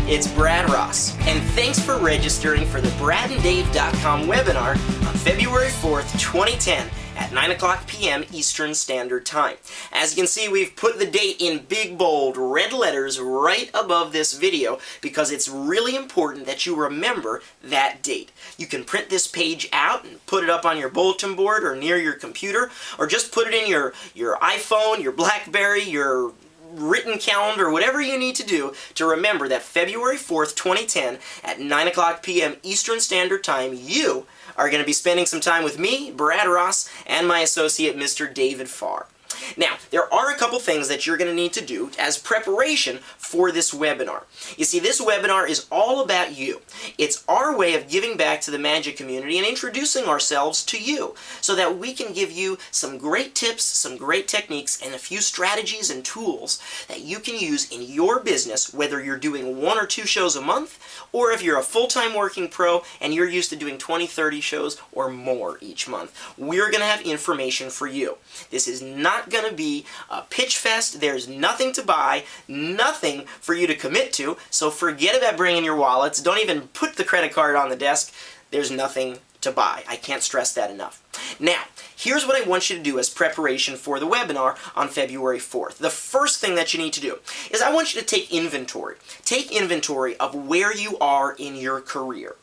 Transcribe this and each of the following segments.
it's Brad Ross, and thanks for registering for the BradandDave.com webinar on February 4th, 2010 at 9 o'clock p.m. Eastern Standard Time. As you can see, we've put the date in big, bold, red letters right above this video because it's really important that you remember that date. You can print this page out and put it up on your bulletin board or near your computer, or just put it in your iPhone, your BlackBerry, your written calendar, whatever you need to do to remember that February 4th, 2010 at 9 o'clock p.m. Eastern Standard Time, you are going to be spending some time with me, Brad Ross, and my associate, Mr. David Farr. Now, there are a couple things that you're going to need to do as preparation for this webinar. You see, this webinar is all about you. It's our way of giving back to the magic community and introducing ourselves to you so that we can give you some great tips, some great techniques, and a few strategies and tools that you can use in your business, whether you're doing 1 or 2 shows a month, or if you're a full-time working pro and you're used to doing 20, 30 shows or more each month. We're going to have information for you. This is not going to be a pitch fest. There's nothing to buy, nothing for you to commit to, so forget about bringing your wallets. Don't even put the credit card on the desk. There's nothing to buy. I can't stress that enough. Now, here's what I want you to do as preparation for the webinar on February 4th. The first thing that you need to do is I want you to take inventory. Take inventory of where you are in your career.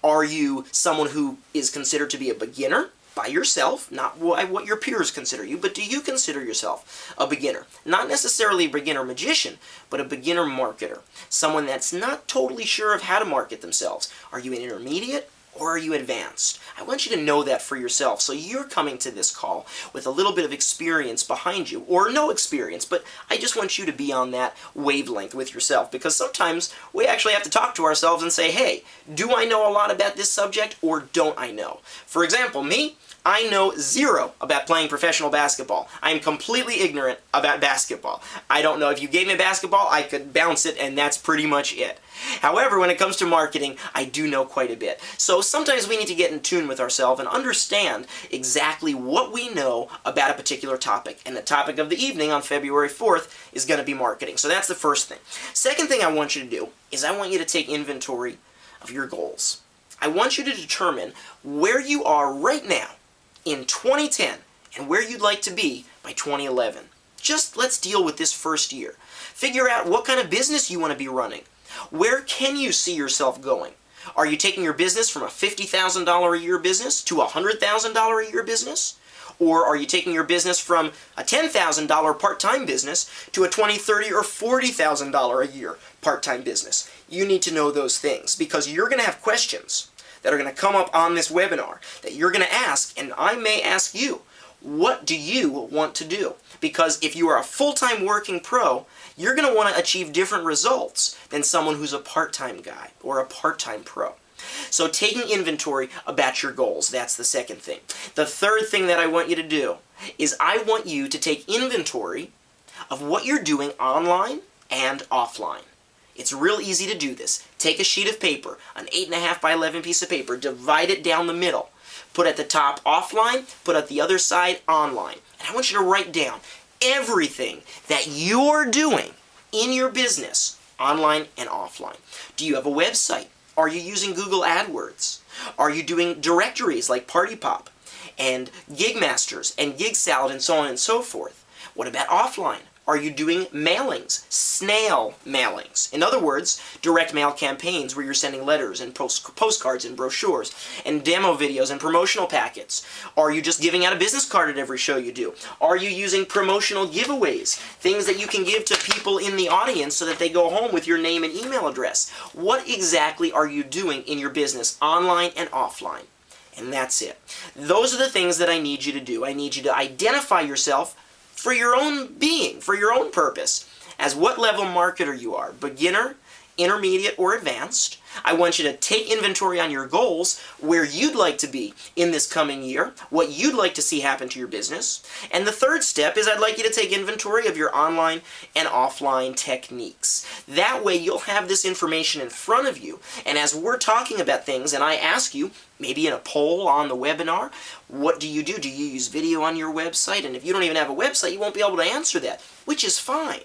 Are you someone who is considered to be a beginner? By yourself, not what your peers consider you, but do you consider yourself a beginner? Not necessarily a beginner magician, but a beginner marketer. Someone that's not totally sure of how to market themselves. Are you an intermediate or are you advanced? I want you to know that for yourself, so you're coming to this call with a little bit of experience behind you, or no experience, but I just want you to be on that wavelength with yourself, because sometimes we actually have to talk to ourselves and say, hey, do I know a lot about this subject or don't I know? For example, me, I know zero about playing professional basketball. I am completely ignorant about basketball. I don't know, if you gave me basketball, I could bounce it, and that's pretty much it. However, when it comes to marketing, I do know quite a bit. So sometimes we need to get in tune with ourselves and understand exactly what we know about a particular topic. And the topic of the evening on February 4th is going to be marketing. So that's the first thing. Second thing I want you to do is I want you to take inventory of your goals. I want you to determine where you are right now in 2010 and where you'd like to be by 2011. Just let's deal with this first year. Figure out what kind of business you want to be running. Where can you see yourself going? Are you taking your business from a $50,000 a year business to a $100,000 a year business? Or are you taking your business from a $10,000 part-time business to a $20,000, $30,000, or $40,000 a year part-time business? You need to know those things because you're going to have questions that are going to come up on this webinar that you're going to ask, and I may ask you, what do you want to do? Because if you are a full-time working pro, you're going to want to achieve different results than someone who's a part-time guy or a part-time pro. So taking inventory about your goals, that's the second thing. The third thing that I want you to do is I want you to take inventory of what you're doing online and offline. It's real easy to do this. Take a sheet of paper, an 8.5 by 11 piece of paper, divide it down the middle. Put at the top offline, put at the other side online. And I want you to write down everything that you're doing in your business, online and offline. Do you have a website? Are you using Google AdWords? Are you doing directories like Party Pop and Gigmasters and Gig Salad and so on and so forth? What about offline? Are you doing mailings, snail mailings? In other words, direct mail campaigns where you're sending letters and postcards and brochures and demo videos and promotional packets. Are you just giving out a business card at every show you do? Are you using promotional giveaways, things that you can give to people in the audience so that they go home with your name and email address? What exactly are you doing in your business, online and offline? And that's it. Those are the things that I need you to do. I need you to identify yourself for your own being, for your own purpose, as what level marketer you are, beginner, intermediate, or advanced. I want you to take inventory on your goals, where you'd like to be in this coming year, what you'd like to see happen to your business. And the third step is I'd like you to take inventory of your online and offline techniques. That way you'll have this information in front of you, and as we're talking about things and I ask you, maybe in a poll on the webinar, what do you do? Do you use video on your website? And if you don't even have a website, you won't be able to answer that, which is fine.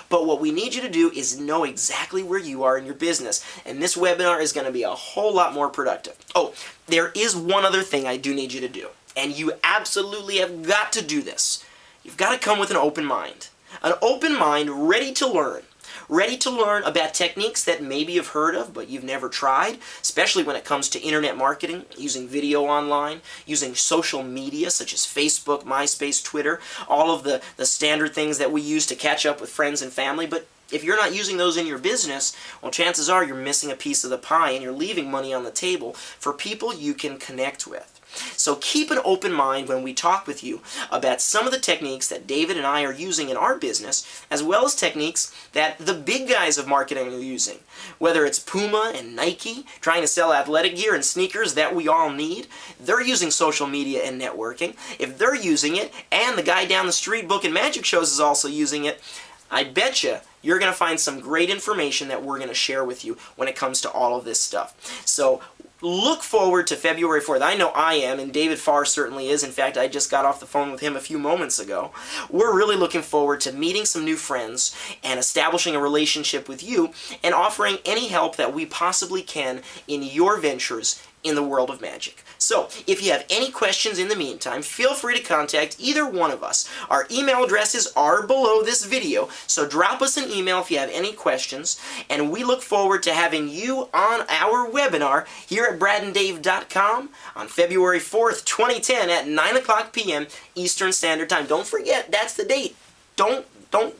But what we need you to do is know exactly where you are in your business, and this webinar is going to be a whole lot more productive. Oh, there is one other thing I do need you to do, and you absolutely have got to do this. You've got to come with an open mind. An open mind ready to learn. Ready to learn about techniques that maybe you've heard of but you've never tried, especially when it comes to internet marketing, using video online, using social media such as Facebook, MySpace, Twitter, all of the standard things that we use to catch up with friends and family. But if you're not using those in your business, well, chances are you're missing a piece of the pie and you're leaving money on the table for people you can connect with. So keep an open mind when we talk with you about some of the techniques that David and I are using in our business, as well as techniques that the big guys of marketing are using. Whether it's Puma and Nike trying to sell athletic gear and sneakers that we all need, they're using social media and networking. If they're using it, and the guy down the street booking magic shows is also using it, I betcha you're going to find some great information that we're going to share with you when it comes to all of this stuff. So look forward to February 4th. I know I am, and David Farr certainly is. In fact, I just got off the phone with him a few moments ago. We're really looking forward to meeting some new friends and establishing a relationship with you and offering any help that we possibly can in your ventures in the world of magic. So, if you have any questions in the meantime, feel free to contact either one of us. Our email addresses are below this video, so drop us an email if you have any questions, and we look forward to having you on our webinar here at BradandDave.com on February 4th, 2010 at 9 o'clock p.m. Eastern Standard Time. Don't forget, that's the date. Don't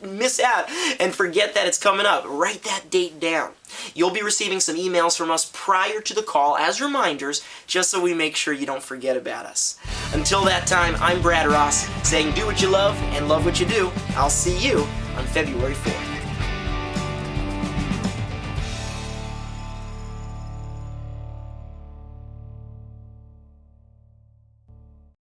miss out and forget that it's coming up. Write that date down. You'll be receiving some emails from us prior to the call as reminders, just so we make sure you don't forget about us. Until that time, I'm Brad Ross, saying do what you love and love what you do. I'll see you on February 4th.